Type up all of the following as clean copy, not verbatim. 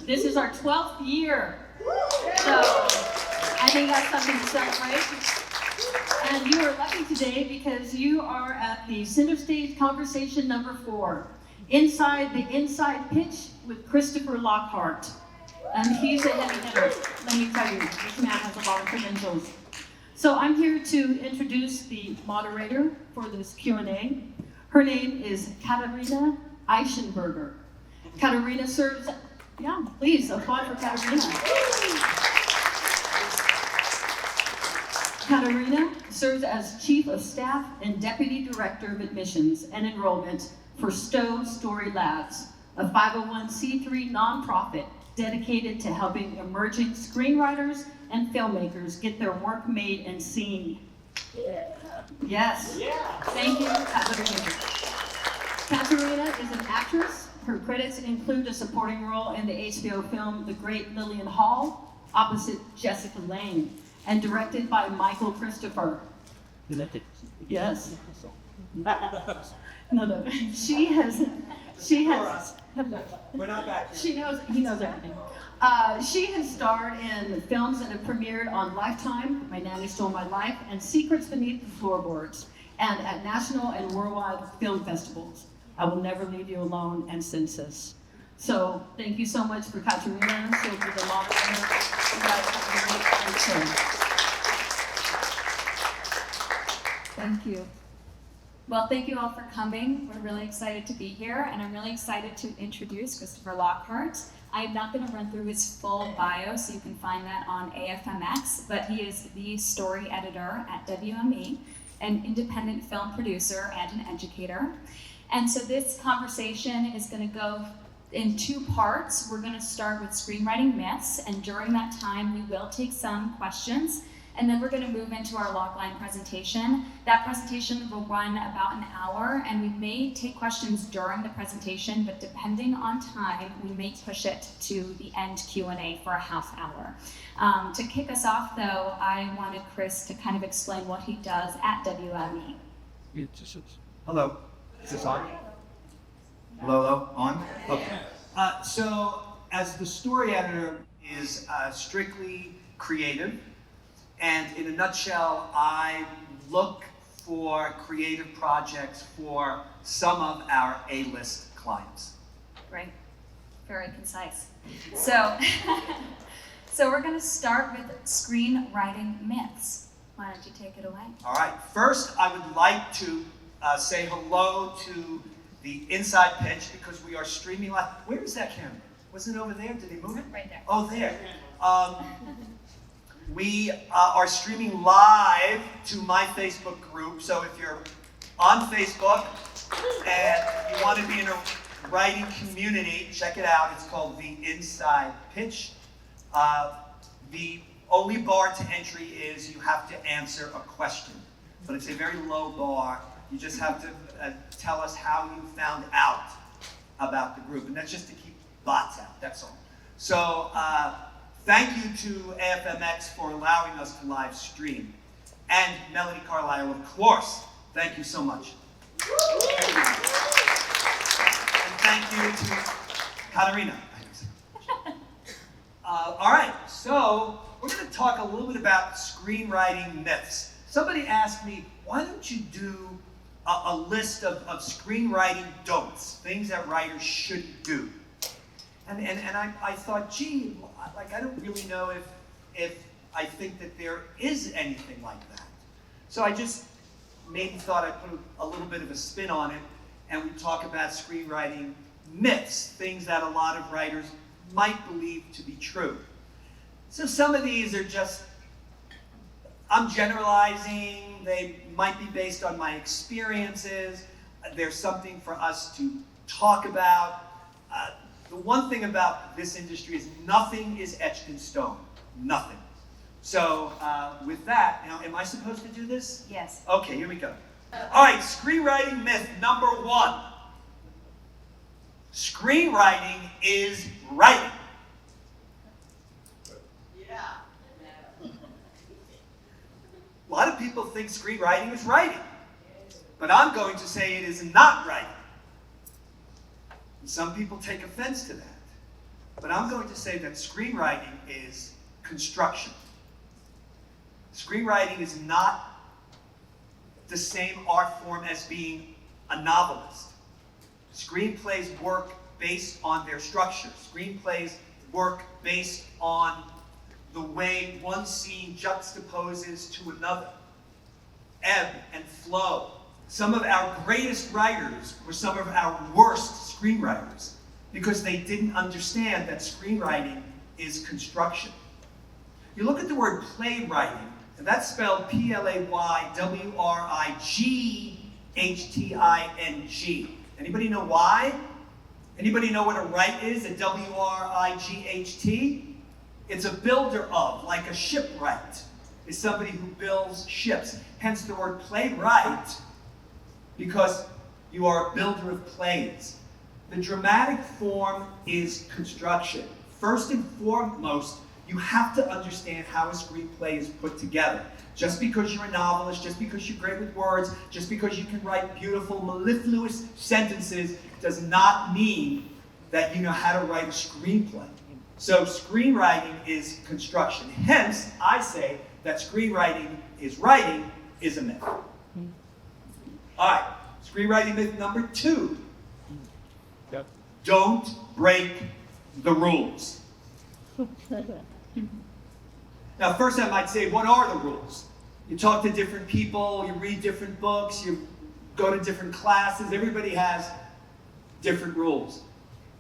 This is our 12th year. So I think that's something to celebrate. And you are lucky today because you are at the center stage conversation number 4, Inside the Inside Pitch with Christopher Lockhart. And he's a heavy hitter, let me tell you. This man has a lot of credentials. So I'm here to introduce the moderator for this Q&A. Her name is Katerina Eichenberger. Katerina serves, please applaud for Katerina. Katerina serves as Chief of Staff and Deputy Director of Admissions and Enrollment for Stowe Story Labs, a 501c3 nonprofit dedicated to helping emerging screenwriters and filmmakers get their work made and seen. Yes. Thank you, Katerina. Katerina is an actress. Her credits include a supporting role in the HBO film The Great Lillian Hall, opposite Jessica Lange, and directed by Michael Christopher. Yes. No. She has. We're not back here. He knows everything. She has starred in films that have premiered on Lifetime, My Nanny Stole My Life, and Secrets Beneath the Floorboards, and at national and worldwide film festivals. I Will Never Leave You Alone and Census. So thank you so much for Katerina. So for the moderator, you guys have a great show. Thank you. Well, thank you all for coming. We're really excited to be here, and I'm really excited to introduce Christopher Lockhart. I'm not going to run through his full bio, so you can find that on AFMX, but he is the story editor at WME, an independent film producer and an educator. And so this conversation is going to go in 2 parts. We're going to start with screenwriting myths, and during that time, we will take some questions. And then we're going to move into our Logline presentation. That presentation will run about an hour, and we may take questions during the presentation, but depending on time, we may push it to the end Q&A for a half hour. To kick us off, though, I wanted Chris to kind of explain what he does at WME. Hello. Is this on? Hello? On? Okay. So, as the story editor is strictly creative, and in a nutshell, I look for creative projects for some of our A-list clients. Great. Very concise. So, so we're going to start with screenwriting myths. Why don't you take it away? All right. First, I would like to say hello to the inside pitch because we are streaming live. Where is that camera? Wasn't it over there? Did he move it? Right there. Oh, there. We are streaming live to my Facebook group, so if you're on Facebook and you want to be in a writing community, check it out. It's called The Inside Pitch. The only bar to entry is you have to answer a question, but it's a very low bar. You just have to tell us how you found out about the group, and that's just to keep bots out, that's all. So, thank you to AFMX for allowing us to live stream. And Melody Carlisle, of course, thank you so much. And thank you to Katerina. All right, so we're going to talk a little bit about screenwriting myths. Somebody asked me, why don't you do a list of screenwriting don'ts, things that writers shouldn't do? And I thought, gee, like I don't really know if I think that there is anything like that. So I just maybe thought I'd put a little bit of a spin on it, and we talk about screenwriting myths, things that a lot of writers might believe to be true. So some of these are just, I'm generalizing, they might be based on my experiences, there's something for us to talk about. The one thing about this industry is nothing is etched in stone. Nothing. So with that, now, am I supposed to do this? Yes. Okay, here we go. All right, screenwriting myth number 1. Screenwriting is writing. Yeah. A lot of people think screenwriting is writing, but I'm going to say it is not writing. Some people take offense to that. but I'm going to say that screenwriting is construction. Screenwriting is not the same art form as being a novelist. Screenplays work based on their structure. Screenplays work based on the way one scene juxtaposes to another. Ebb and flow. Some of our greatest writers were some of our worst screenwriters because they didn't understand that screenwriting is construction. You look at the word playwriting, and that's spelled Playwrighting. Anybody know why? Anybody know what a write is, a W-R-I-G-H-T? It's a builder of, like a shipwright, is somebody who builds ships. Hence the word playwright, because you are a builder of plays. The dramatic form is construction. First and foremost, you have to understand how a screenplay is put together. Just because you're a novelist, just because you're great with words, just because you can write beautiful, mellifluous sentences, does not mean that you know how to write a screenplay. So screenwriting is construction. Hence, I say that screenwriting is writing is a myth. All right, screenwriting myth number 2. Yep. Don't break the rules. Now, first I might say, what are the rules? You talk to different people, you read different books, you go to different classes, everybody has different rules.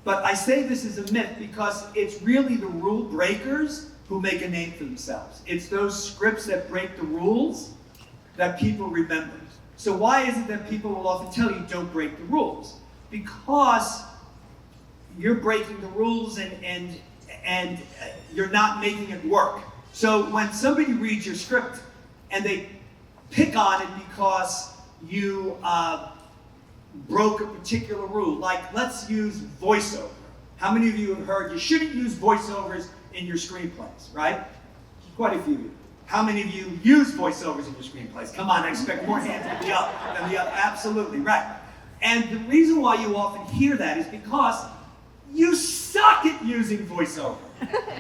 But I say this is a myth because it's really the rule breakers who make a name for themselves. It's those scripts that break the rules that people remember. So why is it that people will often tell you don't break the rules? Because you're breaking the rules and you're not making it work. So when somebody reads your script and they pick on it because you broke a particular rule, like let's use voiceover. How many of you have heard you shouldn't use voiceovers in your screenplays, right? Quite a few of you. How many of you use voiceovers in your screenplays? Come on, I expect more hands than the other. Absolutely, right. And the reason why you often hear that is because you suck at using voiceover.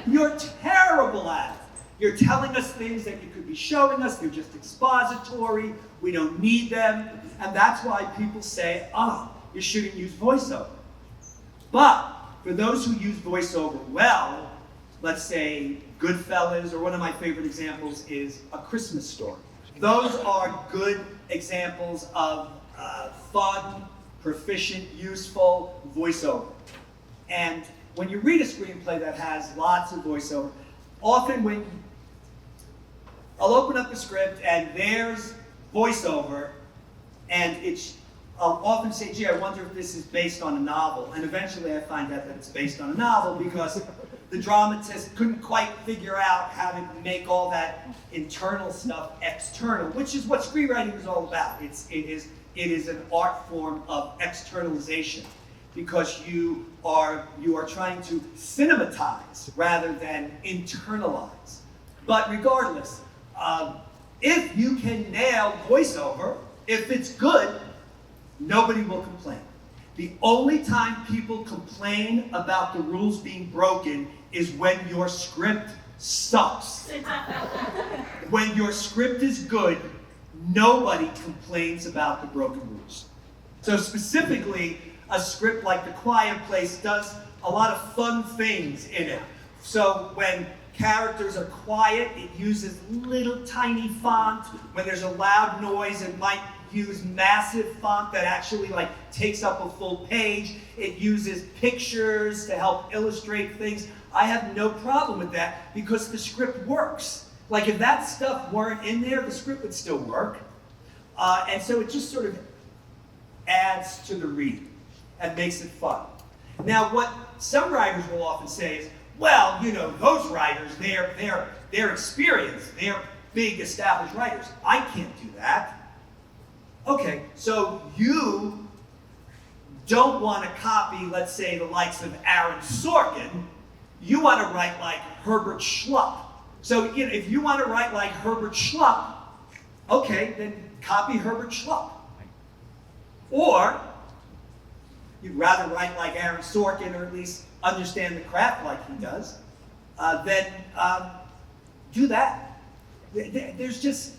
You're terrible at it. You're telling us things that you could be showing us. They're just expository. We don't need them. And that's why people say, you shouldn't use voiceover. But for those who use voiceover well, let's say Goodfellas, or one of my favorite examples is A Christmas Story. Those are good examples of fun, proficient, useful voiceover. And when you read a screenplay that has lots of voiceover, often when I'll open up the script and there's voiceover, and I'll often say, gee, I wonder if this is based on a novel. And eventually I find out that it's based on a novel because the dramatist couldn't quite figure out how to make all that internal stuff external, which is what screenwriting is all about. It is an art form of externalization, because you are trying to cinematize rather than internalize. But regardless, if you can nail voiceover, if it's good, nobody will complain. The only time people complain about the rules being broken is when your script sucks. When your script is good, nobody complains about the broken rules. So specifically, a script like The Quiet Place does a lot of fun things in it. So when characters are quiet, it uses little tiny font. When there's a loud noise, it might use massive font that actually takes up a full page. It uses pictures to help illustrate things. I have no problem with that because the script works. Like if that stuff weren't in there, the script would still work. And so it just sort of adds to the reading and makes it fun. Now, what some writers will often say is, well, those writers, they're experienced, they're big established writers. I can't do that. Okay, so you don't want to copy, let's say, the likes of Aaron Sorkin. You want to write like Herbert Schlupp. So, if you want to write like Herbert Schlupp, okay, then copy Herbert Schlupp. Or you'd rather write like Aaron Sorkin, or at least understand the craft like he does, then do that. There's just,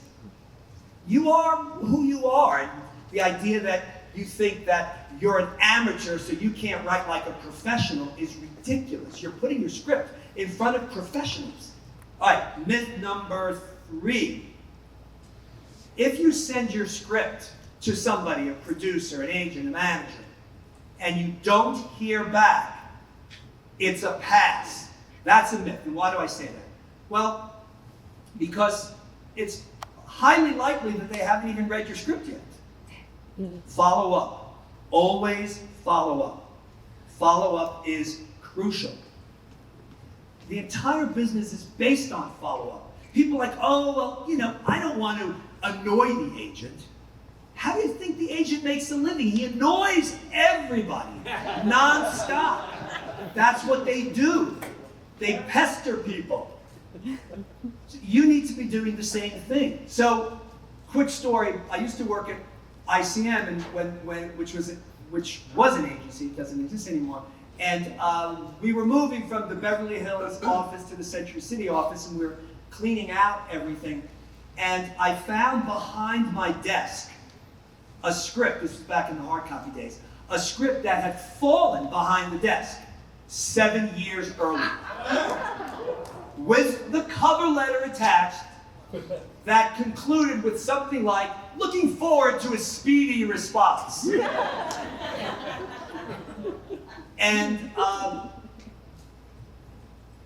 you are who you are. And the idea that you think that you're an amateur so you can't write like a professional is ridiculous. You're putting your script in front of professionals. All right, myth number 3. If you send your script to somebody, a producer, an agent, a manager, and you don't hear back, it's a pass. That's a myth. And why do I say that? Well, because it's highly likely that they haven't even read your script yet. Follow up. Always follow up. Follow up is crucial. The entire business is based on follow up. People are like, oh, well, I don't want to annoy the agent. How do you think the agent makes a living? He annoys everybody nonstop. That's what they do. They pester people. So you need to be doing the same thing. So, quick story. I used to work at ICM, and which was an agency, it doesn't exist anymore. And we were moving from the Beverly Hills office to the Century City office, and we were cleaning out everything. And I found behind my desk a script, this was back in the hard copy days, a script that had fallen behind the desk 7 years earlier, with the cover letter attached that concluded with something like, looking forward to a speedy response. And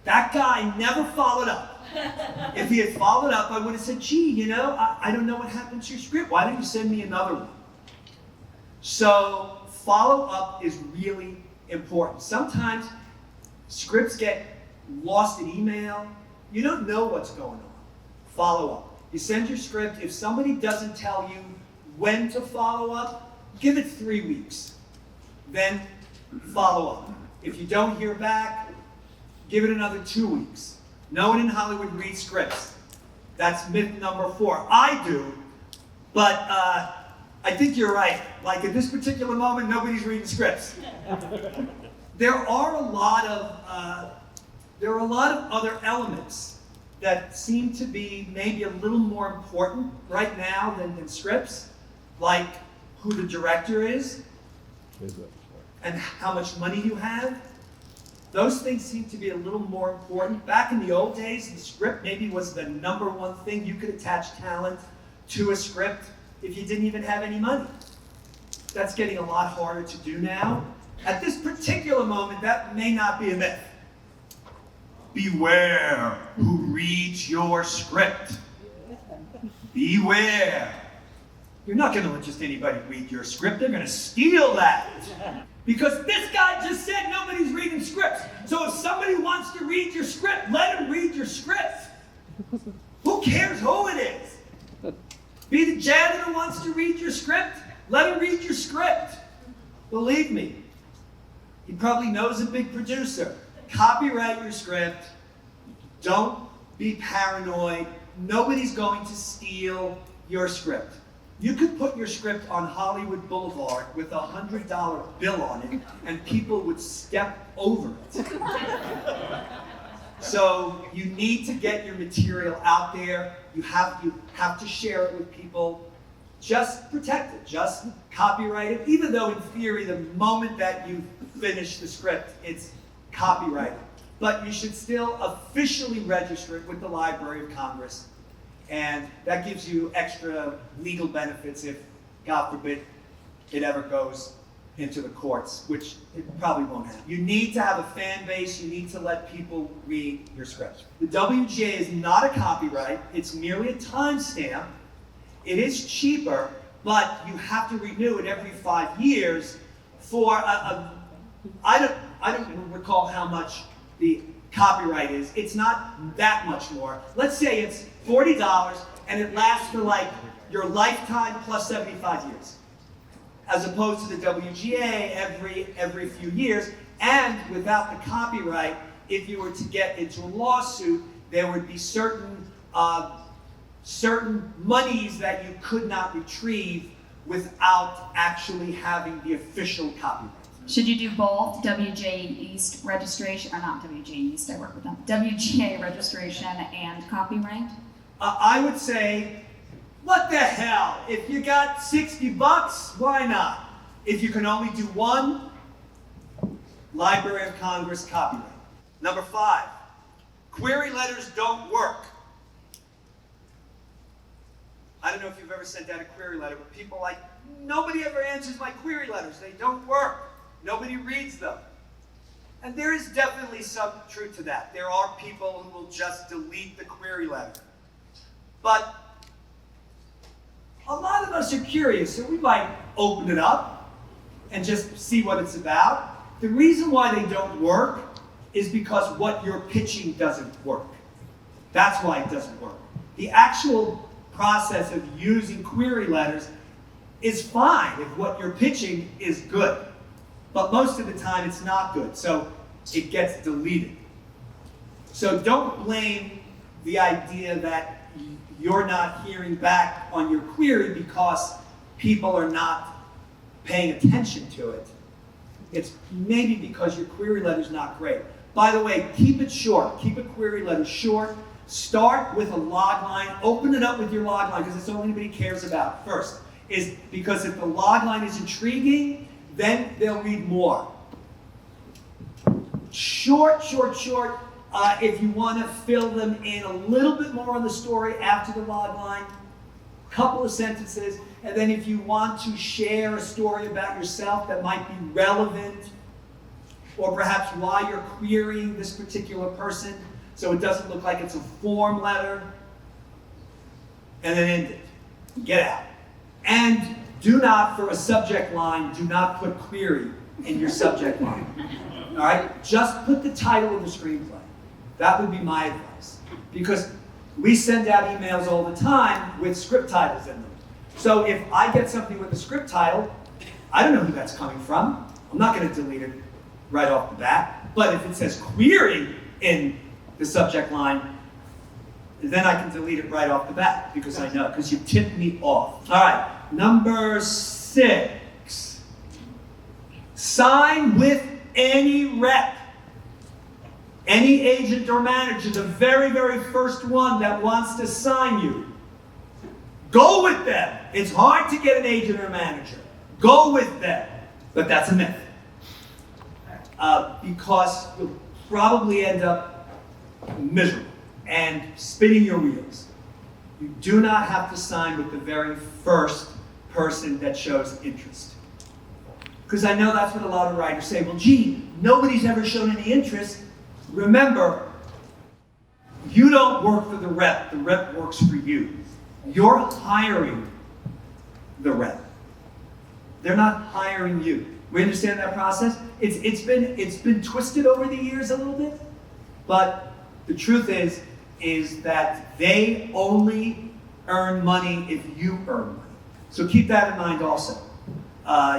that guy never followed up. If he had followed up, I would have said, gee, I don't know what happened to your script. Why don't you send me another one? So follow up is really important. Sometimes scripts get lost in email. You don't know what's going on. Follow up. You send your script. If somebody doesn't tell you when to follow up, give it 3 weeks. Then follow up. If you don't hear back, give it another 2 weeks. No one in Hollywood reads scripts. That's myth number 4. I do, but I think you're right. Like at this particular moment, nobody's reading scripts. There are a lot of other elements that seem to be maybe a little more important right now than scripts, like who the director is and how much money you have. Those things seem to be a little more important. Back in the old days, the script maybe was the number one thing. You could attach talent to a script if you didn't even have any money. That's getting a lot harder to do now. At this particular moment, that may not be a myth. Beware who reads your script. Beware. You're not going to let just anybody read your script. They're going to steal that. Because this guy just said nobody's reading scripts. So if somebody wants to read your script, let him read your script. Who cares who it is? Be the janitor wants to read your script, let him read your script. Believe me, he probably knows a big producer. Copyright your script. Don't be paranoid. Nobody's going to steal your script. You could put your script on Hollywood Boulevard with a $100 bill on it, and people would step over it. So you need to get your material out there. You have to share it with people. Just protect it. Just copyright it. Even though in theory, the moment that you finish the script, it's copyrighted. But you should still officially register it with the Library of Congress. And that gives you extra legal benefits if, God forbid, it ever goes into the courts, which it probably won't happen. You need to have a fan base. You need to let people read your script. The WGA is not a copyright. It's merely a timestamp. It is cheaper, but you have to renew it every 5 years for I don't recall how much the copyright is. It's not that much more. Let's say it's $40 and it lasts for like your lifetime plus 75 years. As opposed to the WGA every few years. And without the copyright, if you were to get into a lawsuit, there would be certain monies that you could not retrieve without actually having the official copyright. Should you do both WJ East registration, or not WJ East, I work with them, WGA registration and copyright? I would say, what the hell? If you got $60, why not? If you can only do one, Library of Congress copyright. Number 5, query letters don't work. I don't know if you've ever sent out a query letter, but people are like, nobody ever answers my query letters. They don't work. Nobody reads them. And there is definitely some truth to that. There are people who will just delete the query letter. But a lot of us are curious, so we might open it up and just see what it's about. The reason why they don't work is because what you're pitching doesn't work. That's why it doesn't work. The actual process of using query letters is fine if what you're pitching is good. But most of the time it's not good, so it gets deleted. So don't blame the idea that you're not hearing back on your query because people are not paying attention to it. It's maybe because your query letter's not great. By the way, keep it short. Keep a query letter short. Start with a logline. Open it up with your logline because that's all anybody cares about first. Is because if the logline is intriguing, then they'll read more. Short. If you want to fill them in a little bit more on the story after the logline, couple of sentences, and then if you want to share a story about yourself that might be relevant, or perhaps why you're querying this particular person, so it doesn't look like it's a form letter, and then end it. Get out. And do not, for a subject line, do not put query in your subject line. All right? Just put the title of the screenplay. That would be my advice. Because we send out emails all the time with script titles in them. So if I get something with a script title, I don't know who that's coming from. I'm not going to delete it right off the bat. But if it says query in the subject line, then I can delete it right off the bat because I know, because you tipped me off. All right, number 6. Sign with any rep. Any agent or manager, the very, very first one that wants to sign you. Go with them. It's hard to get an agent or manager. Go with them. But that's a myth. Because you'll probably end up miserable and spinning your wheels. You do not have to sign with the very first person that shows interest. Because I know that's what a lot of writers say. Well, gee, nobody's ever shown any interest. Remember, you don't work for the rep works for you. You're hiring the rep. They're not hiring you. We understand that process? It's been twisted over the years a little bit, but the truth is that they only earn money if you earn money. So keep that in mind also.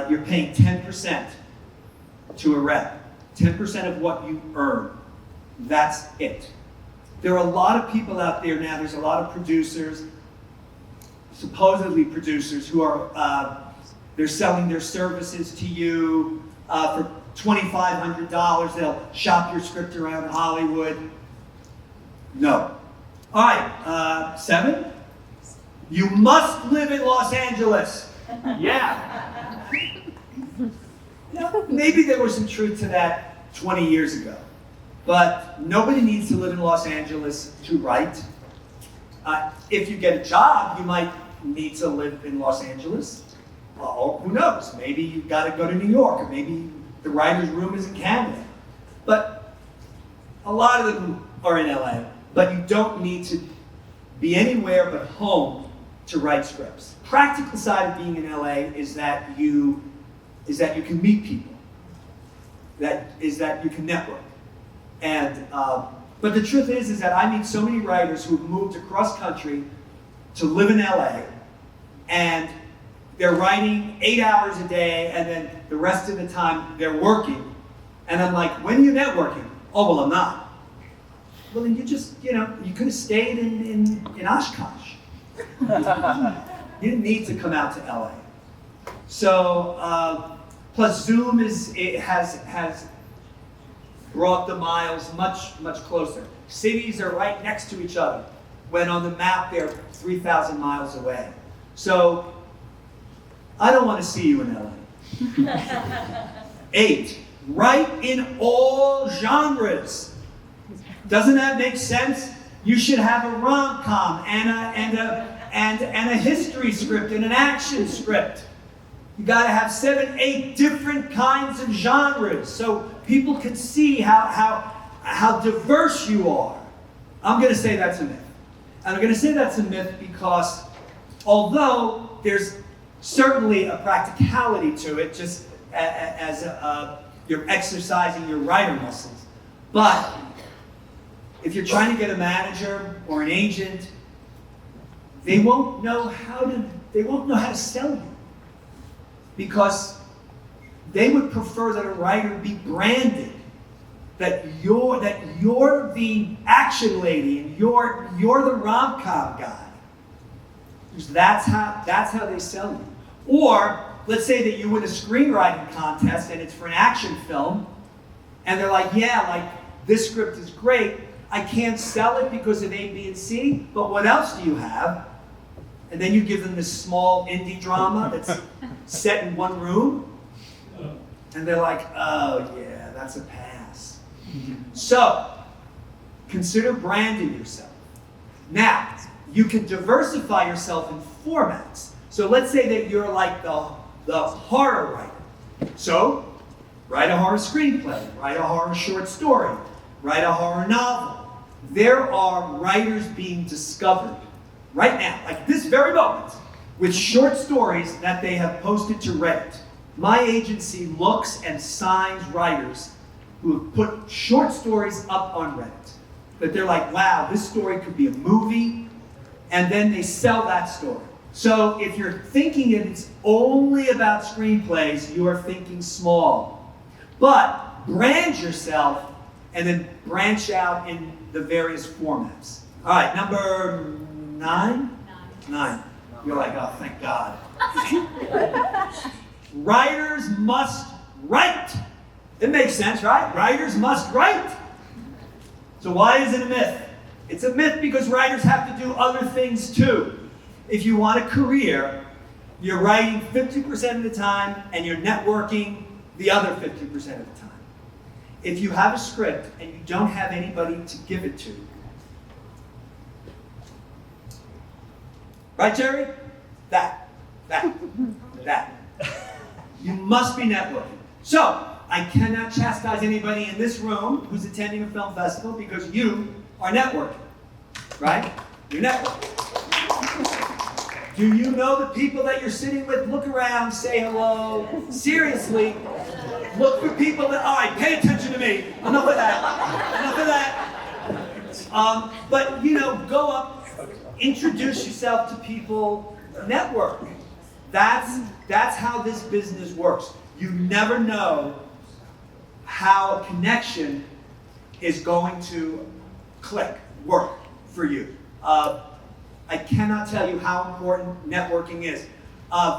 You're paying 10% to a rep. 10% of what you earn. That's it. There are a lot of people out there now, there's a lot of producers, supposedly producers, who are, they're selling their services to you for $2,500. They'll shop your script around Hollywood. No. All right, 7. You must live in Los Angeles. Yeah. Now, maybe there was some truth to that 20 years ago. But nobody needs to live in Los Angeles to write. If you get a job, you might need to live in Los Angeles. Or who knows? Maybe you've got to go to New York, or maybe the writer's room is in Canada. But a lot of them are in LA. But you don't need to be anywhere but home to write scripts. Practical side of being in LA is that you can meet people. That you can network. And but the truth is that I meet so many writers who have moved across country to live in LA, and they're writing 8 hours a day, and then the rest of the time they're working. And I'm like, when are you networking? Oh, well, I'm not. Well, then you just, you could have stayed in Oshkosh. You didn't need to come out to LA. So Plus Zoom has brought the miles much closer. Cities are right next to each other, when on the map they're 3,000 miles away. So I don't want to see you in LA. 8, write in all genres. Doesn't that make sense? You should have a rom-com and a history script and an action script. You got to have 7, 8 different kinds of genres so people can see how diverse you are. I'm going to say that's a myth. And I'm going to say that's a myth because although there's certainly a practicality to it, just as you're exercising your writer muscles, but if you're trying to get a manager or an agent, they won't know how to sell you, because they would prefer that a writer be branded, that you're the action lady and you're the rom-com guy. Because that's how they sell you. Or let's say that you win a screenwriting contest and it's for an action film, and they're like, yeah, like this script is great. I can't sell it because of A, B, and C, but what else do you have? And then you give them this small indie drama that's set in one room, and they're like, oh yeah, that's a pass. So, consider branding yourself. Now, you can diversify yourself in formats. So let's say that you're like the horror writer. So, write a horror screenplay, write a horror short story, write a horror novel. There are writers being discovered right now, like this very moment, with short stories that they have posted to Reddit. My agency looks and signs writers who have put short stories up on Reddit. That they're like, wow, this story could be a movie, and then they sell that story. So if you're thinking it's only about screenplays, you are thinking small. But brand yourself and then branch out in the various formats. All right, number 9? 9. You're like, oh, thank God. Writers must write. It makes sense, right? Writers must write. So why is it a myth? It's a myth because writers have to do other things too. If you want a career, you're writing 50% of the time and you're networking the other 50% of the time. If you have a script and you don't have anybody to give it to, right, Jerry? That. You must be networking. So, I cannot chastise anybody in this room who's attending a film festival because you are networking, right? You're networking. Do you know the people that you're sitting with? Look around, say hello. Seriously, look for people that, all right, pay attention to me. Enough of that. But, go up, introduce yourself to people, network. That's how this business works. You never know how a connection is going to work for you. I cannot tell you how important networking is.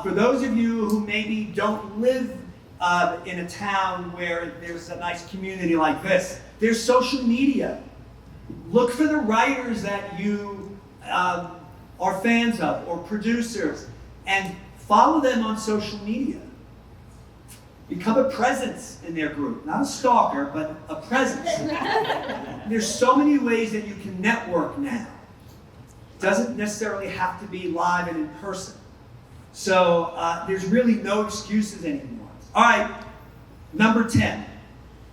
For those of you who maybe don't live in a town where there's a nice community like this, there's social media. Look for the writers that you are fans of or producers and follow them on social media. Become a presence in their group. Not a stalker, but a presence. There's so many ways that you can network now. It doesn't necessarily have to be live and in person. So there's really no excuses anymore. All right, number 10,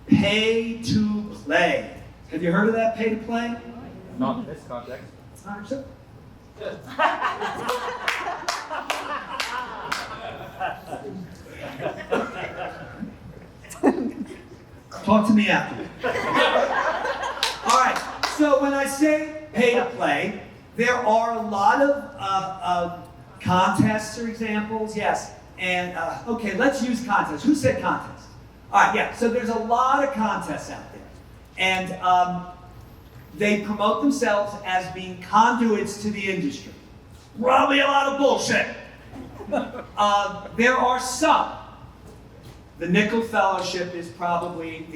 pay to play. Have you heard of that, pay to play? Not in this context. Sure. Talk to me after. All right, so when I say pay to play, there are a lot of contests or examples, yes. And, okay, let's use contests. Who said contests? All right, yeah, so there's a lot of contests out there. And they promote themselves as being conduits to the industry. Probably a lot of bullshit. There are some The Nickel Fellowship is probably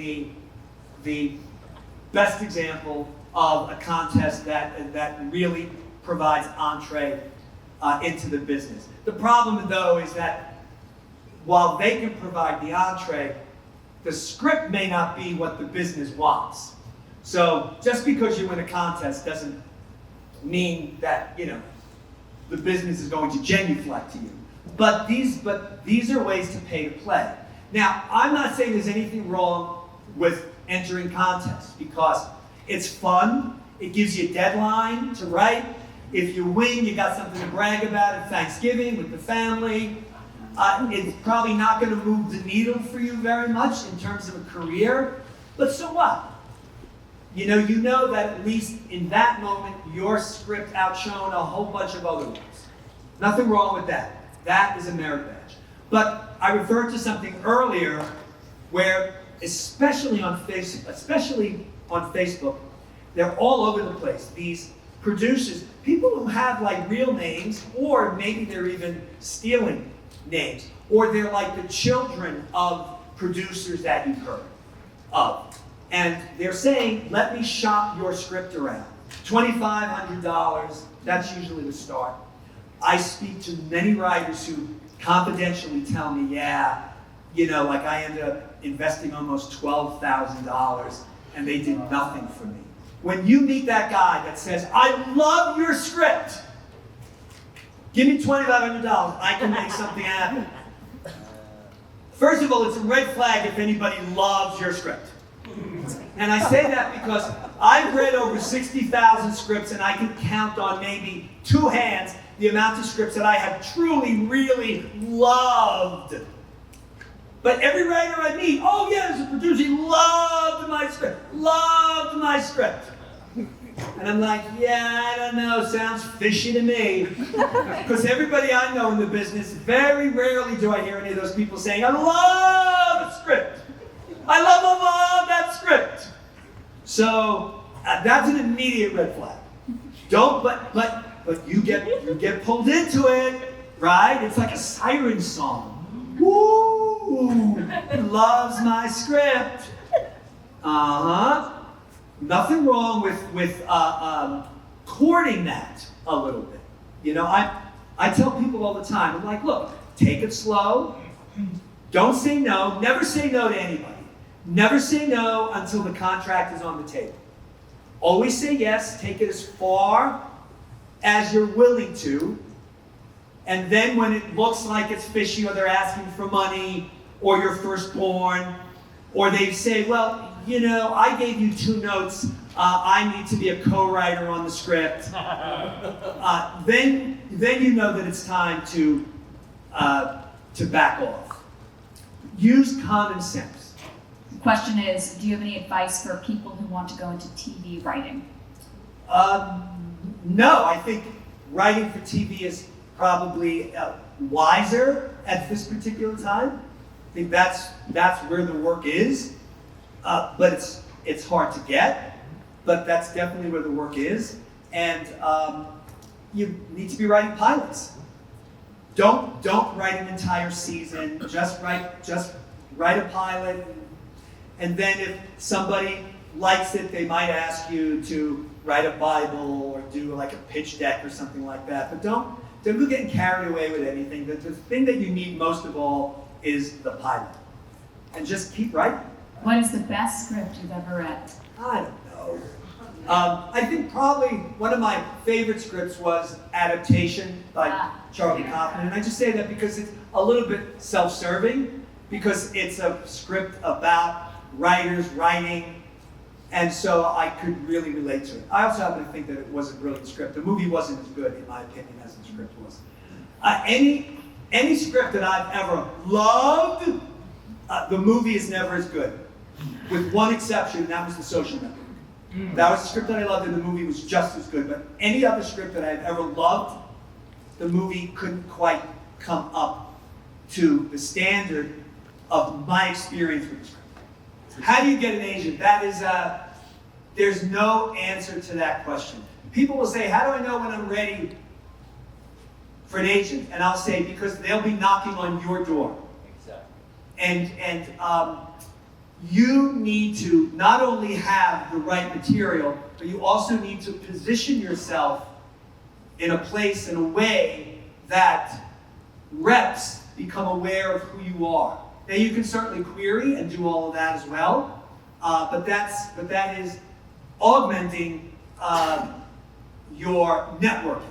the best example of a contest that really provides entree into the business. The problem, though, is that while they can provide the entree, the script may not be what the business wants. So just because you win a contest doesn't mean that, you know, the business is going to genuflect to you. But these are ways to pay to play. Now, I'm not saying there's anything wrong with entering contests because it's fun. It gives you a deadline to write. If you win, you got something to brag about at Thanksgiving with the family. It's probably not going to move the needle for you very much in terms of a career, but so what? You know that at least in that moment, your script outshone a whole bunch of other ones. Nothing wrong with that. That is a merit badge. But I referred to something earlier where, especially on Facebook, they're all over the place. These producers, people who have like real names, or maybe they're even stealing names, or they're like the children of producers that you've heard of. And they're saying, let me shop your script around. $2,500, that's usually the start. I speak to many writers who confidentially tell me, yeah, you know, like I ended up investing almost $12,000 and they did nothing for me. When you meet that guy that says, I love your script, give me $2,500, I can make something happen. First of all, it's a red flag if anybody loves your script. And I say that because I've read over 60,000 scripts and I can count on maybe two hands the amount of scripts that I have truly, really loved. But every writer I meet, oh yeah, as a producer, he loved my script. And I'm like, yeah, I don't know, sounds fishy to me. Because everybody I know in the business, very rarely do I hear any of those people saying, I love the script. I love that script. So that's an immediate red flag. But you get pulled into it, right? It's like a siren song. Woo! Loves my script. Nothing wrong with courting that a little bit. You know, I tell people all the time, I'm like, look, take it slow. Don't say no. Never say no to anybody. Never say no until the contract is on the table. Always say yes. Take it as far as you're willing to. And then when it looks like it's fishy or they're asking for money or your firstborn, or they say, well, you know, I gave you 2 notes. I need to be a co-writer on the script. Then you know that it's time to back off. Use common sense. The question is, do you have any advice for people who want to go into TV writing? No, I think writing for TV is probably wiser at this particular time. I think that's where the work is, but it's hard to get. But that's definitely where the work is, and you need to be writing pilots. Don't write an entire season. Just write a pilot, and then if somebody likes it, they might ask you to write a Bible or do like a pitch deck or something like that. But don't go getting carried away with anything. The thing that you need most of all is the pilot. And just keep writing. What is the best script you've ever read? I don't know. I think probably one of my favorite scripts was Adaptation by Charlie Kaufman. And I just say that because it's a little bit self-serving, because it's a script about writers writing, and so I could really relate to it. I also happen to think that it was a brilliant script. The movie wasn't as good, in my opinion, as the script was. Any script that I've ever loved, the movie is never as good, with one exception, and that was The Social Network. That was a script that I loved, and the movie was just as good. But any other script that I've ever loved, the movie couldn't quite come up to the standard of my experience with the script. How do you get an agent? That is, there's no answer to that question. People will say, how do I know when I'm ready for an agent? And I'll say, because they'll be knocking on your door. Exactly. And you need to not only have the right material, but you also need to position yourself in a place, in a way that reps become aware of who you are. Now you can certainly query and do all of that as well, but that is augmenting your networking.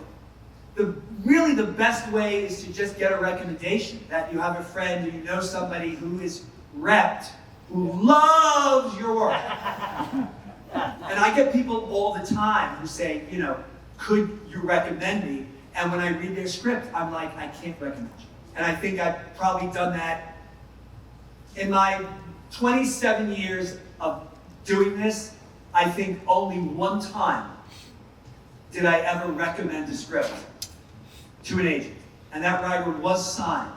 Really the best way is to just get a recommendation, that you have a friend or you know somebody who is repped, who loves your work. And I get people all the time who say, you know, could you recommend me? And when I read their script, I'm like, I can't recommend you. And I think I've probably done that in my 27 years of doing this. I think only one time did I ever recommend a script to an agent. And that writer was signed.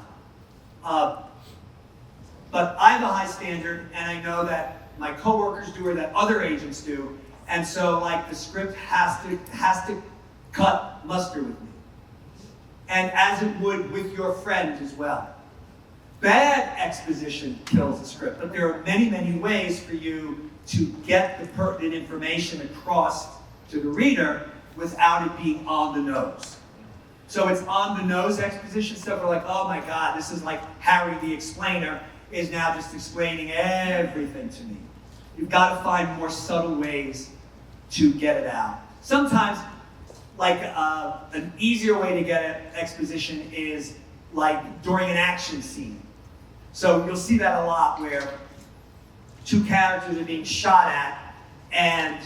But I have a high standard, and I know that my coworkers do or that other agents do. And so like the script has to cut mustard with me. And as it would with your friend as well. Bad exposition kills the script, but there are many, many ways for you to get the pertinent information across to the reader without it being on the nose. So it's on the nose exposition stuff. We're like, oh my God, this is like Harry the Explainer is now just explaining everything to me. You've got to find more subtle ways to get it out. Sometimes, like an easier way to get an exposition is like during an action scene. So you'll see that a lot where two characters are being shot at and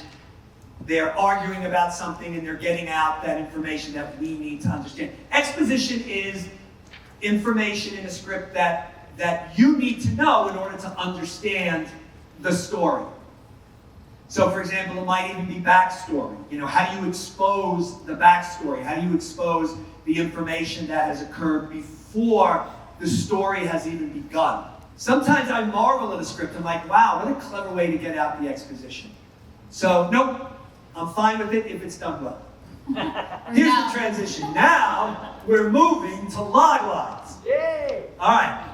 they're arguing about something and they're getting out that information that we need to understand. Exposition is information in a script that you need to know in order to understand the story. So for example, it might even be backstory. You know, how do you expose the backstory? How do you expose the information that has occurred before the story has even begun? Sometimes I marvel at a script. I'm like, wow, what a clever way to get out the exposition. So, nope, I'm fine with it if it's done well. Here's the transition. Now, we're moving to log lines. Yay! All right.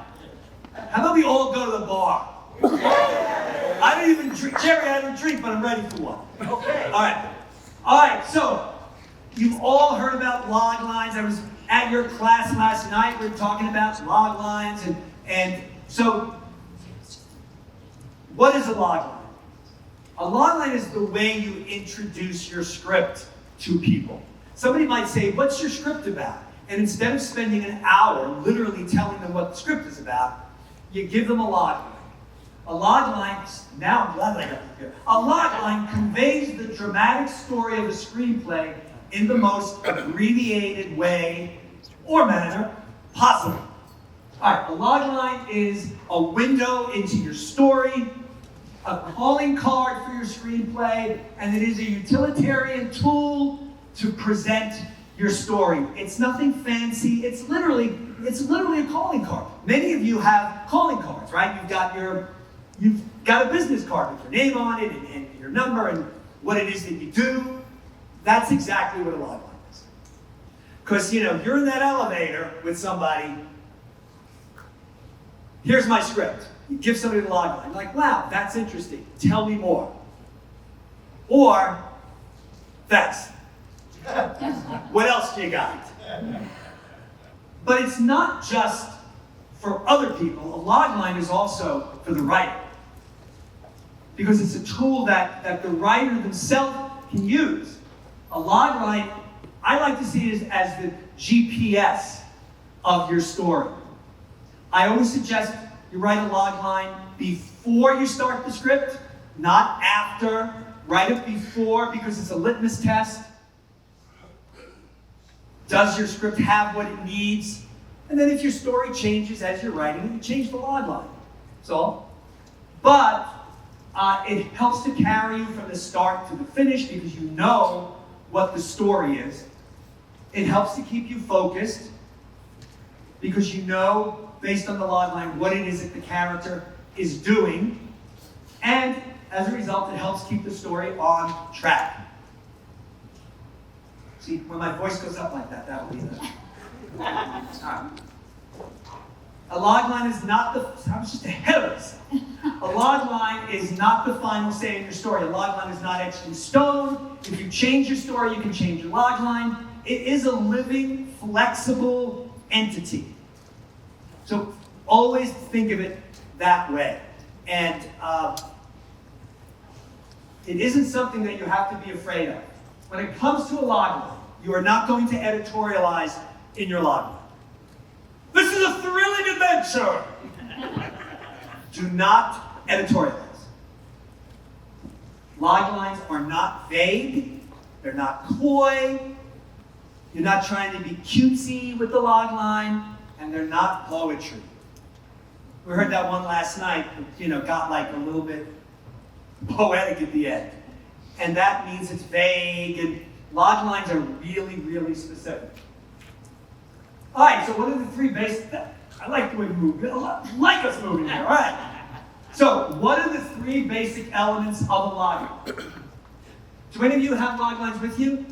How about we all go to the bar? I don't even drink. Jerry, I don't drink, but I'm ready for one. Okay. All right. All right, so you've all heard about log lines. I was at your class last night. We were talking about log lines. And so what is a log line? A log line is the way you introduce your script to people. Somebody might say, what's your script about? And instead of spending an hour literally telling them what the script is about, you give them a log line. A log line, now I'm glad I got this here. A log line conveys the dramatic story of a screenplay in the most abbreviated way or manner possible. All right, a log line is a window into your story, a calling card for your screenplay, and it is a utilitarian tool to present your story. It's nothing fancy. It's literally a calling card. Many of you have calling cards, right? You've got a business card with your name on it and your number and what it is that you do. That's exactly what a log line is. Because, you know, you're in that elevator with somebody. Here's my script. You give somebody the log line. You're like, wow, that's interesting. Tell me more. Or, thanks. What else do you got? But it's not just for other people. A log line is also for the writer. Because it's a tool that the writer themselves can use. A log line, I like to see it as the GPS of your story. I always suggest you write a log line before you start the script, not after. Write it before because it's a litmus test. Does your script have what it needs? And then if your story changes as you're writing it, you change the log line. That's all. But it helps to carry you from the start to the finish because you know what the story is. It helps to keep you focused because you know, based on the log line, what it is that the character is doing. And as a result, it helps keep the story on track. See, when my voice goes up like that, that will be the... All right. A logline is not I was just ahead of us. A logline is not the final say in your story. A logline is not etched in stone. If you change your story, you can change your logline. It is a living, flexible entity. So always think of it that way. And it isn't something that you have to be afraid of. When it comes to a logline, you are not going to editorialize in your logline. This is a thrilling adventure! Do not editorialize. Loglines are not vague. They're not coy. You're not trying to be cutesy with the logline, and they're not poetry. We heard that one last night, got like a little bit poetic at the end. And that means it's vague, and loglines are really, really specific. All right, so what are the three basic, I like the way we move, I like us moving here, all right. So, what are the three basic elements of a logline? Do any of you have loglines with you?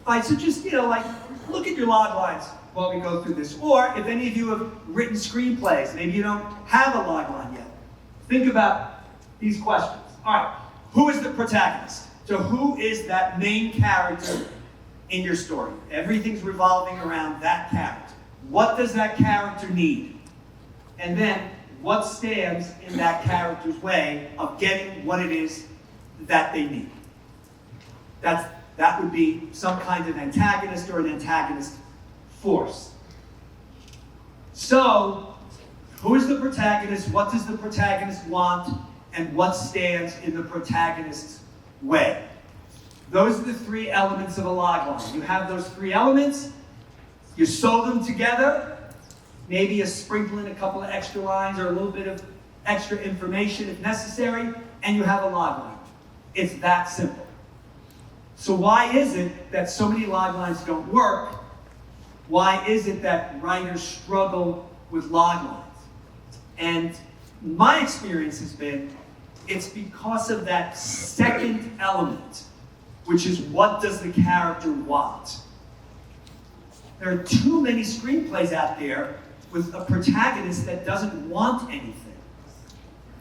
All right, so just, look at your loglines while we go through this. Or if any of you have written screenplays, maybe you don't have a logline yet. Think about these questions. All right, who is the protagonist? So who is that main character in your story? Everything's revolving around that character. What does that character need? And then, what stands in that character's way of getting what it is that they need? That would be some kind of antagonist or an antagonist force. So, who is the protagonist? What does the protagonist want? And what stands in the protagonist's way? Those are the three elements of a logline. You have those three elements, you sew them together, maybe a sprinkle in a couple of extra lines or a little bit of extra information if necessary, and you have a logline. It's that simple. So why is it that so many loglines don't work? Why is it that writers struggle with loglines? And my experience has been, it's because of that second element, which is what does the character want? There are too many screenplays out there with a protagonist that doesn't want anything.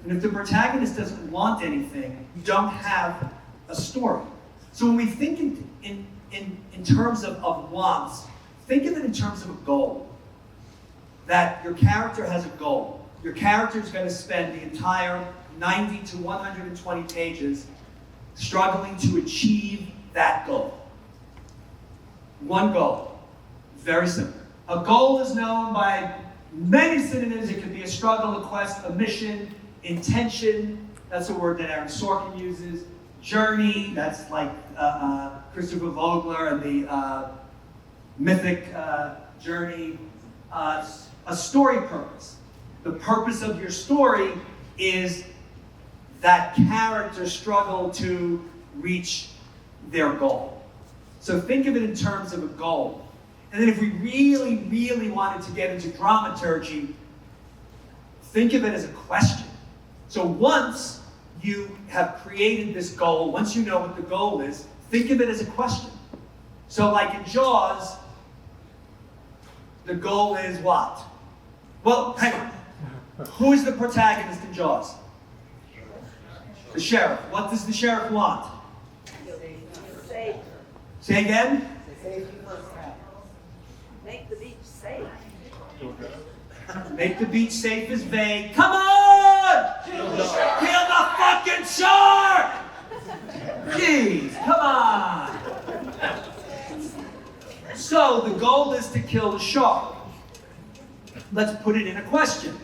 And if the protagonist doesn't want anything, you don't have a story. So when we think in terms of wants, think of it in terms of a goal. That your character has a goal. Your character is going to spend the entire 90 to 120 pages struggling to achieve that goal. One goal. Very simple. A goal is known by many synonyms. It could be a struggle, a quest, a mission, intention. That's a word that Aaron Sorkin uses. Journey. That's like Christopher Vogler and the mythic journey. A story purpose. The purpose of your story is that character struggle to reach their goal. So think of it in terms of a goal. And then if we really, really wanted to get into dramaturgy, think of it as a question. So once you have created this goal, once you know what the goal is, think of it as a question. So like in Jaws, the goal is what? Well, hang on. Who is the protagonist in Jaws? The sheriff. What does the sheriff want? Safe. Say again? Make the beach safe. Make the beach safe is vague. Come on! Kill the fucking shark! Jeez, come on! So the goal is to kill the shark. Let's put it in a question.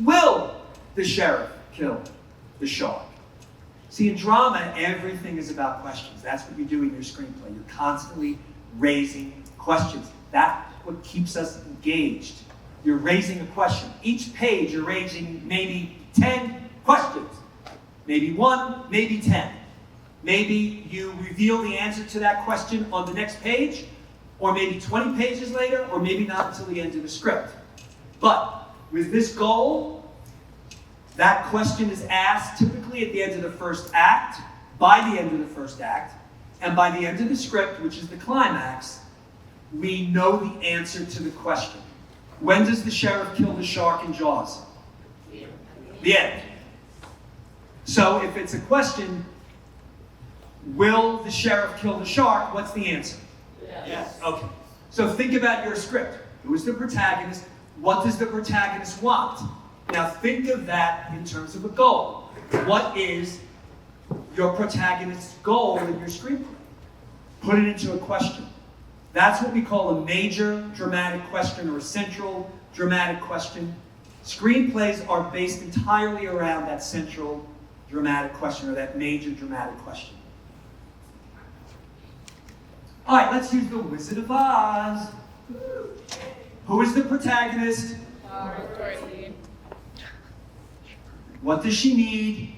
Will the sheriff kill the shark? See, in drama, everything is about questions. That's what you do in your screenplay. You're constantly raising questions. That's what keeps us engaged. You're raising a question. Each page, you're raising maybe 10 questions. Maybe 1, maybe 10. Maybe you reveal the answer to that question on the next page, or maybe 20 pages later, or maybe not until the end of the script. But with this goal, that question is asked typically at the end of the first act, by the end of the first act, and by the end of the script, which is the climax, we know the answer to the question. When does the sheriff kill the shark in Jaws? The end. So if it's a question, will the sheriff kill the shark? What's the answer? Yes. Okay. So think about your script. Who is the protagonist? What does the protagonist want? Now think of that in terms of a goal. What is your protagonist's goal in your screenplay? Put it into a question. That's what we call a major dramatic question or a central dramatic question. Screenplays are based entirely around that central dramatic question or that major dramatic question. All right, let's use The Wizard of Oz. Who is the protagonist? What does she need?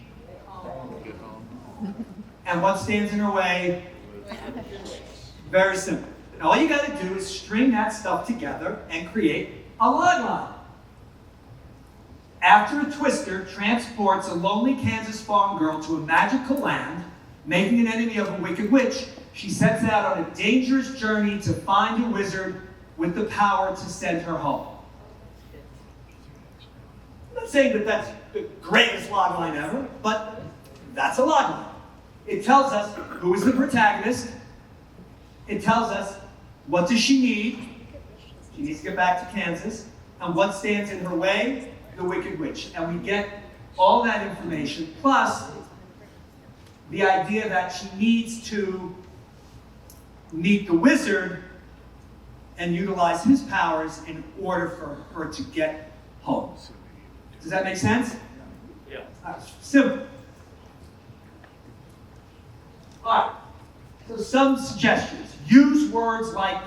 And what stands in her way? Very simple. And all you got to do is string that stuff together and create a logline. After a twister transports a lonely Kansas farm girl to a magical land, making an enemy of a wicked witch, she sets out on a dangerous journey to find a wizard with the power to send her home. I'm not saying that that's the greatest logline ever, but that's a logline. It tells us who is the protagonist. It tells us what does she need. She needs to get back to Kansas. And what stands in her way? The wicked witch. And we get all that information, plus the idea that she needs to meet the wizard and utilize his powers in order for her to get home. Does that make sense? Yeah. Simple. All right. So some suggestions. Use words like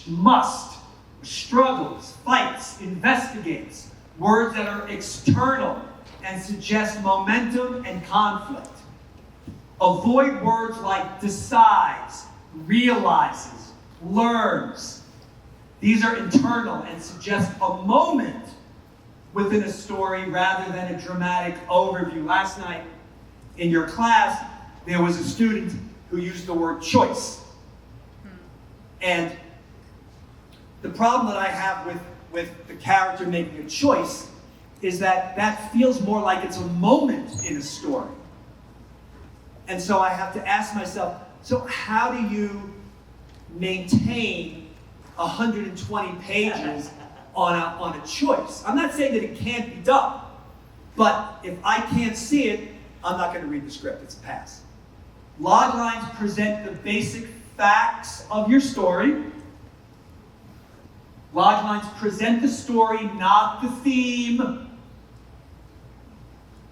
must, struggles, fights, investigates. Words that are external and suggest momentum and conflict. Avoid words like decides, realizes, learns. These are internal and suggest a moment within a story rather than a dramatic overview. Last night in your class, there was a student who used the word choice. And the problem that I have with the character making a choice is that that feels more like it's a moment in a story. And so I have to ask myself, so how do you maintain 120 pages on a choice? I'm not saying that it can't be done, but if I can't see it, I'm not going to read the script. It's a pass. Log lines present the basic facts of your story. Log lines present the story, not the theme.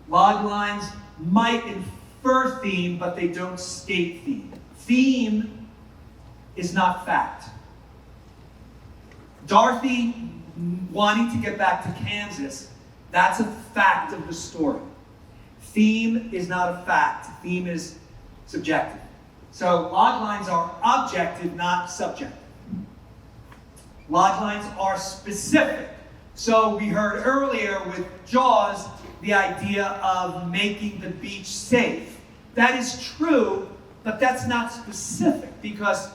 Log lines might infer theme, but they don't state theme. Theme is not fact. Dorothy wanting to get back to Kansas, that's a fact of the story. Theme is not a fact. Theme is subjective. So log lines are objective, not subjective. Log lines are specific. So we heard earlier with Jaws the idea of making the beach safe. That is true, but that's not specific because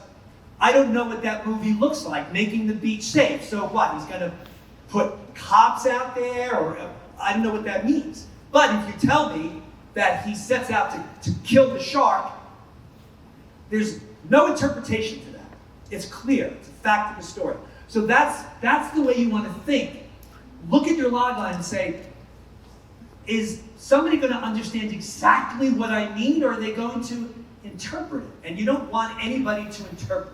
I don't know what that movie looks like, making the beach safe. So what, he's going to put cops out there? Or I don't know what that means. But if you tell me that he sets out to kill the shark, there's no interpretation to that. It's clear. It's a fact of the story. So that's the way you want to think. Look at your logline and say, is somebody going to understand exactly what I mean, or are they going to interpret it? And you don't want anybody to interpret.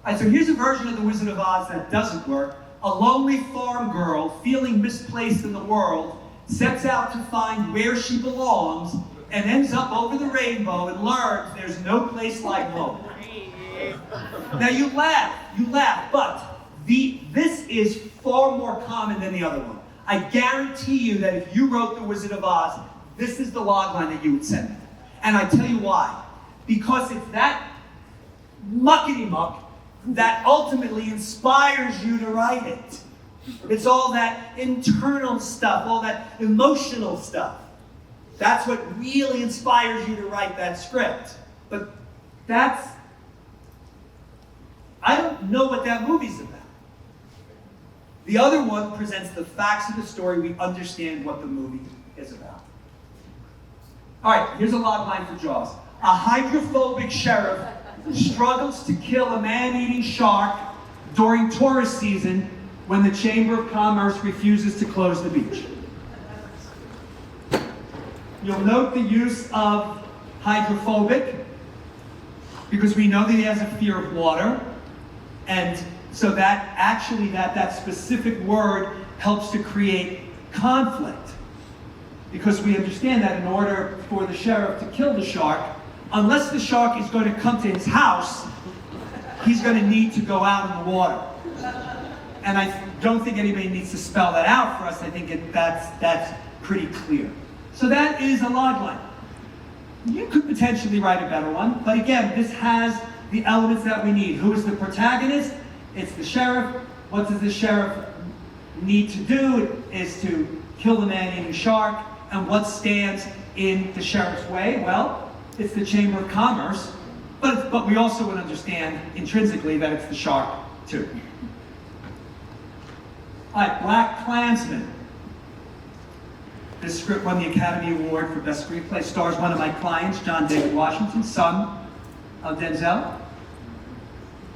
All right, so here's a version of The Wizard of Oz that doesn't work. A lonely farm girl, feeling misplaced in the world, sets out to find where she belongs and ends up over the rainbow and learns there's no place like home. Now you laugh, but this is far more common than the other one. I guarantee you that if you wrote The Wizard of Oz, this is the logline that you would send me. And I tell you why. Because it's that muckety-muck that ultimately inspires you to write it. It's all that internal stuff, all that emotional stuff. That's what really inspires you to write that script. But I don't know what that movie's about. The other one presents the facts of the story. We understand what the movie is about. All right, here's a log line for Jaws. A hydrophobic sheriff struggles to kill a man-eating shark during tourist season when the Chamber of Commerce refuses to close the beach. You'll note the use of hydrophobic because we know that he has a fear of water, and so that actually that specific word helps to create conflict, because we understand that in order for the sheriff to kill the shark, unless the shark is going to come to his house, he's going to need to go out in the water. And I don't think anybody needs to spell that out for us. I think that's pretty clear. So that is a log line. You could potentially write a better one, but again, this has the elements that we need. Who is the protagonist? It's the sheriff. What does the sheriff need to do? Is to kill the man-eating shark. And what stands in the sheriff's way? Well, it's the Chamber of Commerce, but we also would understand intrinsically that it's the shark too. All right, Black Klansman. This script won the Academy Award for Best Screenplay. Stars one of my clients, John David Washington, son of Denzel.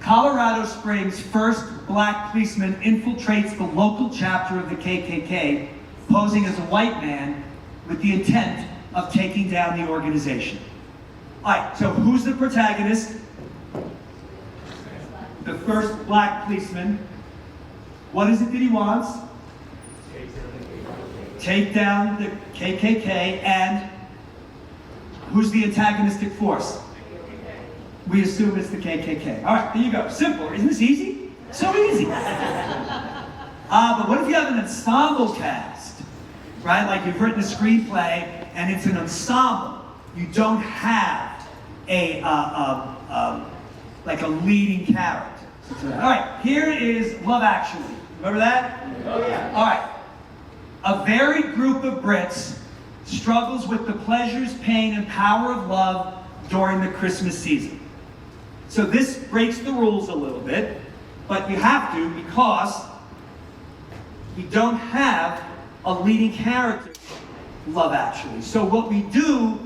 Colorado Springs' first black policeman infiltrates the local chapter of the KKK, posing as a white man with the intent of taking down the organization. All right, so who's the protagonist? The first black policeman. What is it that he wants? Take down the KKK, and who's the antagonistic force? We assume it's the KKK. All right, there you go. Simple. Isn't this easy? So easy. But what if you have an ensemble cast, right? Like you've written a screenplay and it's an ensemble. You don't have like a leading character. All right, here is Love Actually. Remember that? Oh yeah. All right. A varied group of Brits struggles with the pleasures, pain, and power of love during the Christmas season. So this breaks the rules a little bit, but you have to because we don't have a leading character in Love Actually. So what we do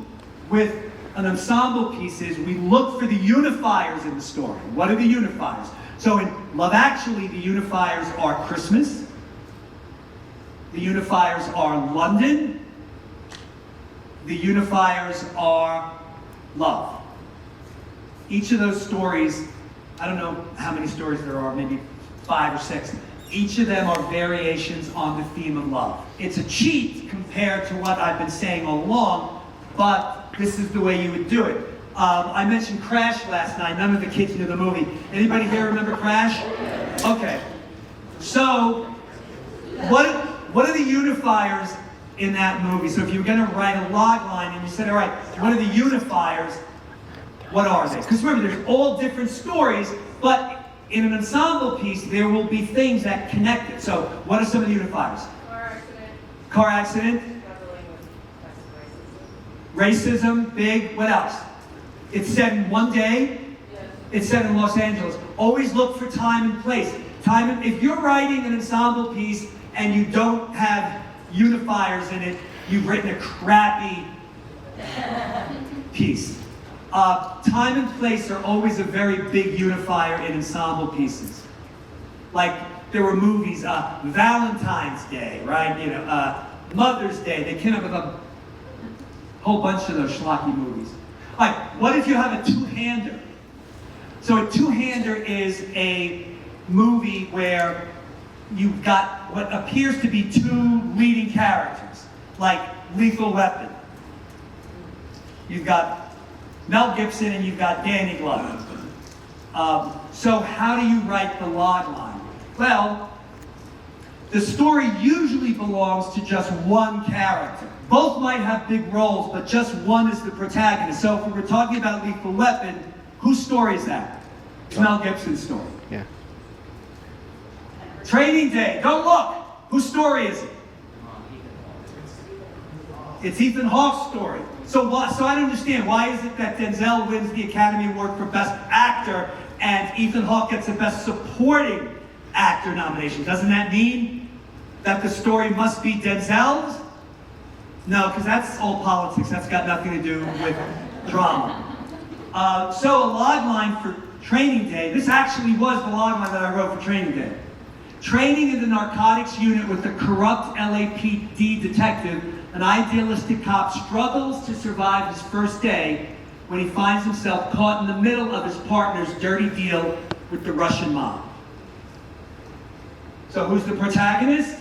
with an ensemble piece is we look for the unifiers in the story. What are the unifiers? So in Love Actually, the unifiers are Christmas. The unifiers are London. The unifiers are love. Each of those stories, I don't know how many stories there are, maybe 5 or 6. Each of them are variations on the theme of love. It's a cheat compared to what I've been saying all along, but this is the way you would do it. I mentioned Crash last night. None of the kids knew the movie. Anybody here remember Crash? Okay. So, what are the unifiers in that movie? So if you were going to write a log line and you said, all right, what are the unifiers? What are they? Because remember, there's all different stories, but in an ensemble piece, there will be things that connect it. So what are some of the unifiers? Car accident. Car accident. Racism, big. What else? It's set in one day. Yes. It's set in Los Angeles. Always look for time and place. If you're writing an ensemble piece and you don't have unifiers in it, you've written a crappy piece. Time and place are always a very big unifier in ensemble pieces. Like there were movies, Valentine's Day, right? You know, Mother's Day. They came up with a whole bunch of those schlocky movies. All right, what if you have a two-hander? So a two-hander is a movie where you've got what appears to be two leading characters, like Lethal Weapon. You've got Mel Gibson and you've got Danny Glover. So how do you write the log line? Well, the story usually belongs to just one character. Both might have big roles, but just one is the protagonist. So if we were talking about Lethal Weapon, whose story is that? It's Mel Gibson's story. Yeah. Training Day, don't look. Whose story is it? It's Ethan Hawke's story. So I don't understand, why is it that Denzel wins the Academy Award for Best Actor and Ethan Hawke gets the Best Supporting actor nomination. Doesn't that mean that the story must be Denzel's? No, because that's all politics. That's got nothing to do with drama. So a logline for training day. This actually was the logline that I wrote for training day. Training in the narcotics unit with the corrupt LAPD detective, an idealistic cop struggles to survive his first day when he finds himself caught in the middle of his partner's dirty deal with the Russian mob. So who's the protagonist?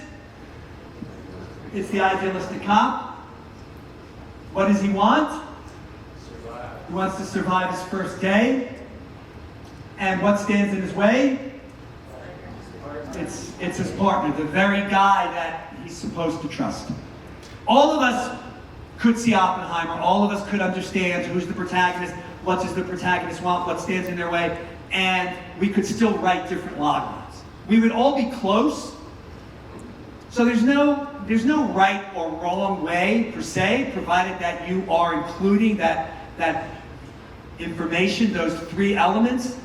It's the idealistic cop. What does he want? He wants to survive his first day. And what stands in his way? It's his partner, the very guy that he's supposed to trust. All of us could see Oppenheimer. All of us could understand who's the protagonist, what does the protagonist want, what stands in their way, and we could still write different loglines. We would all be close. So there's no right or wrong way per se, provided that you are including that information, those three elements.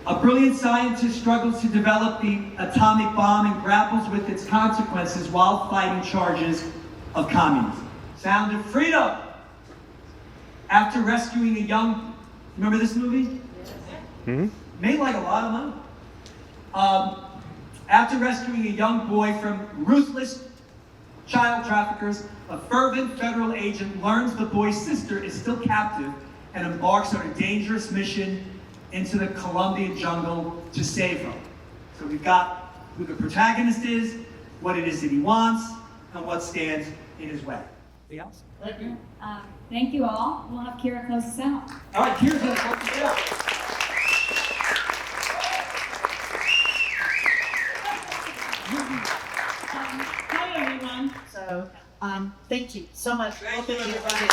A brilliant scientist struggles to develop the atomic bomb and grapples with its consequences while fighting charges of communism. Sound of Freedom. After rescuing a young, remember this movie? Mm-hmm. Made like a lot of money. After rescuing a young boy from ruthless child traffickers, a fervent federal agent learns the boy's sister is still captive and embarks on a dangerous mission into the Colombian jungle to save her. So we've got who the protagonist is, what it is that he wants, and what stands in his way. Anything else? Thank you. Thank you all. We'll have Kira close us out. All right, Kira's going to close us out. Hi everyone. So, thank you so much. Thank you, everybody.